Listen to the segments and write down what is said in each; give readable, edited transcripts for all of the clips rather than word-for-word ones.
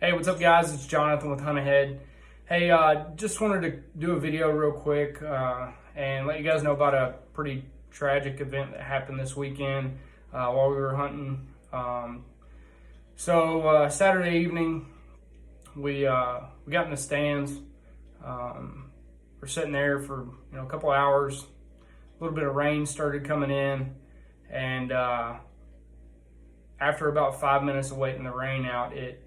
Hey, what's up guys? It's Jonathan with Hunt Ahead. Hey, just wanted to do a video real quick and let you guys know about a pretty tragic event that happened this weekend while we were hunting. Saturday evening, we got in the stands. We're sitting there for a couple hours. A little bit of rain started coming in, and after about 5 minutes of waiting the rain out, it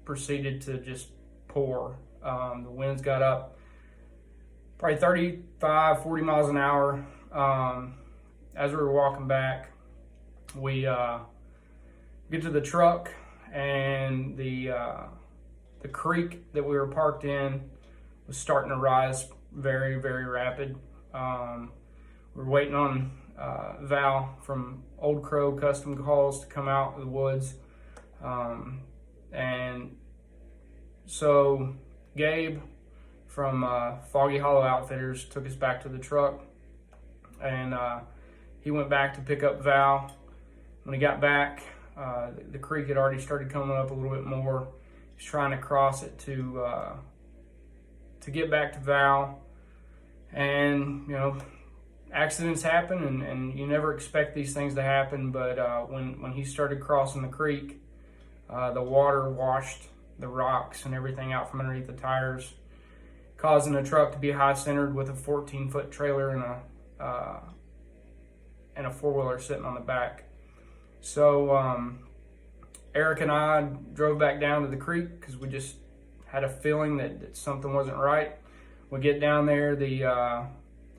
proceeded to just pour. The winds got up probably 35, 40 miles an hour. As we were walking back, we get to the truck, and the creek that we were parked in was starting to rise very, very rapid. We're waiting on Val from Old Crow Custom Calls to come out of the woods. And so Gabe from Foggy Hollow Outfitters took us back to the truck, and he went back to pick up Val. When he got back, the creek had already started coming up a little bit more. He's trying to cross it to get back to Val, and accidents happen, and you never expect these things to happen. But when he started crossing the creek, the water washed the rocks and everything out from underneath the tires, causing the truck to be high-centered with a 14-foot trailer and a four-wheeler sitting on the back. So Eric and I drove back down to the creek because we just had a feeling that something wasn't right. We get down there, the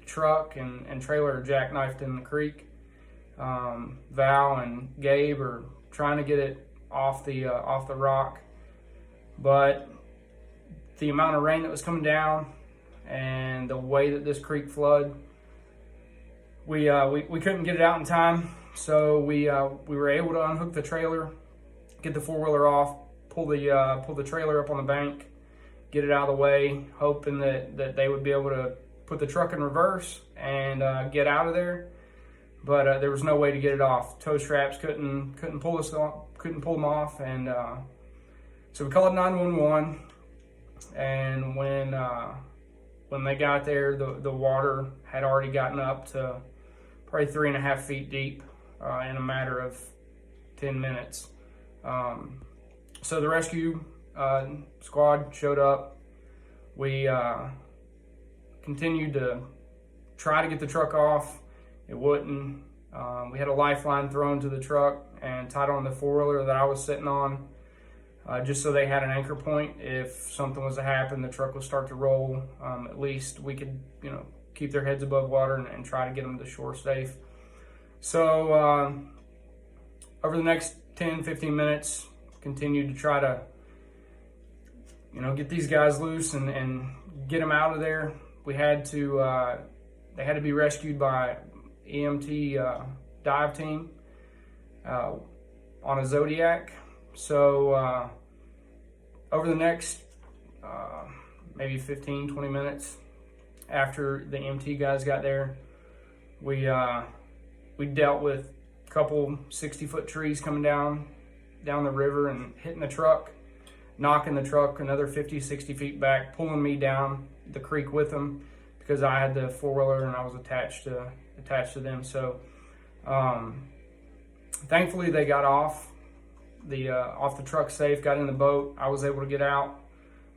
truck and trailer are jackknifed in the creek. Val and Gabe are trying to get it off the rock, but the amount of rain that was coming down and the way that this creek flooded, we couldn't get it out in time. So we were able to unhook the trailer, get the four-wheeler off, pull the trailer up on the bank, get it out of the way, hoping that they would be able to put the truck in reverse and get out of there. But there was no way to get it off. Tow straps couldn't pull them off, and so we called 911. And when they got there, the water had already gotten up to probably 3.5 feet deep in a matter of 10 minutes. So the rescue squad showed up. We continued to try to get the truck off. It wouldn't. We had a lifeline thrown to the truck and tied on the four-wheeler that I was sitting on, just so they had an anchor point. If something was to happen, the truck would start to roll. At least we could, keep their heads above water and try to get them to shore safe. So over the next 10, 15 minutes, continued to try to, get these guys loose and get them out of there. We had to, they had to be rescued by EMT dive team on a Zodiac. So over the next maybe 15, 20 minutes after the EMT guys got there, we dealt with a couple 60-foot trees coming down the river and hitting the truck, knocking the truck another 50, 60 feet back, pulling me down the creek with them because I had the four-wheeler and I was attached to them. So thankfully they got off the truck safe, got in the boat. I was able to get out,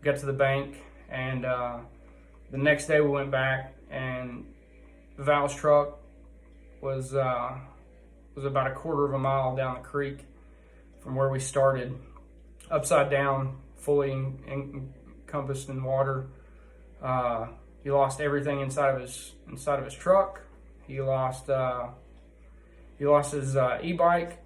got to the bank, and the next day we went back, and Val's truck was about a quarter of a mile down the creek from where we started, upside down, fully encompassed in water. He lost everything inside of his truck. He lost his e-bike,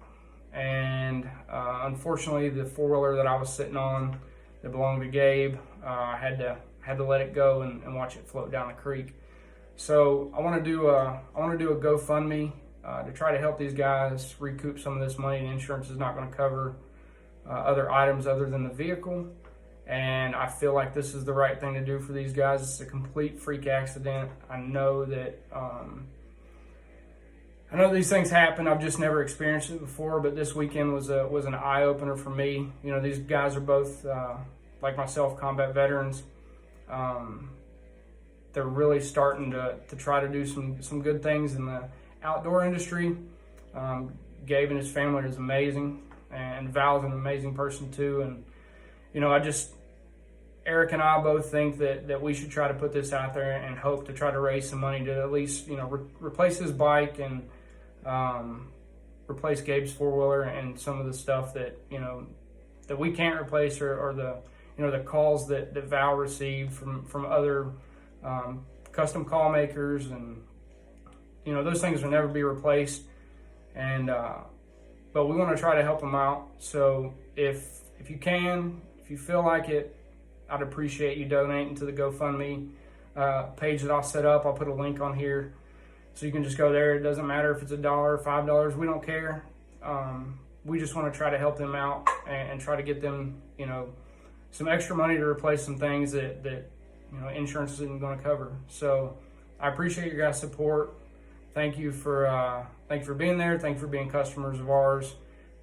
and unfortunately, the four-wheeler that I was sitting on that belonged to Gabe, had to let it go and watch it float down the creek. So I want to do a GoFundMe to try to help these guys recoup some of this money. Insurance is not going to cover other items other than the vehicle, and I feel like this is the right thing to do for these guys. It's a complete freak accident. I know that I know these things happen. I've just never experienced it before, but this weekend was an eye opener for me. You know, these guys are both like myself, combat veterans. They're really starting to try to do some good things in the outdoor industry. Gabe and his family is amazing, and Val's an amazing person too. And you know, Eric and I both think that we should try to put this out there and hope to try to raise some money to at least, you know, replace his bike and replace Gabe's four-wheeler and some of the stuff that, you know, that we can't replace, or the, you know, the calls that Val received from other custom call makers, and you know, those things will never be replaced. And but we want to try to help them out. So if you can, if you feel like it, I'd appreciate you donating to the GoFundMe page that I'll set up. I'll put a link on here, so you can just go there. It doesn't matter if it's $1 or $5. We don't care. We just want to try to help them out and try to get them, you know, some extra money to replace some things that you know, insurance isn't going to cover. So I appreciate your guys' support. Thank you for being there. Thank you for being customers of ours.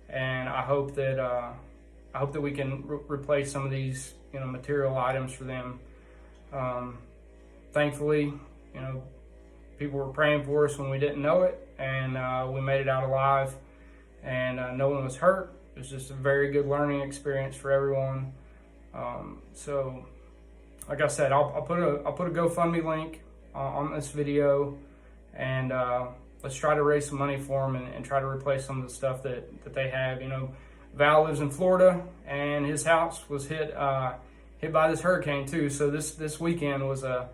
And I hope that we can replace some of these, you know, material items for them. Thankfully, you know, people were praying for us when we didn't know it, and we made it out alive, and no one was hurt. It was just a very good learning experience for everyone. So, like I said, I'll put a GoFundMe link on this video, and let's try to raise some money for them and try to replace some of the stuff that they have. You know, Val lives in Florida, and his house was hit by this hurricane too. So this weekend was a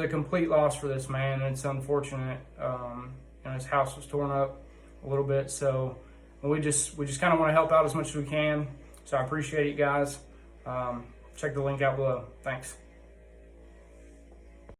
complete loss for this man, and it's unfortunate. And his house was torn up a little bit. So we just kind of want to help out as much as we can. So I appreciate it, guys. Check the link out below. Thanks.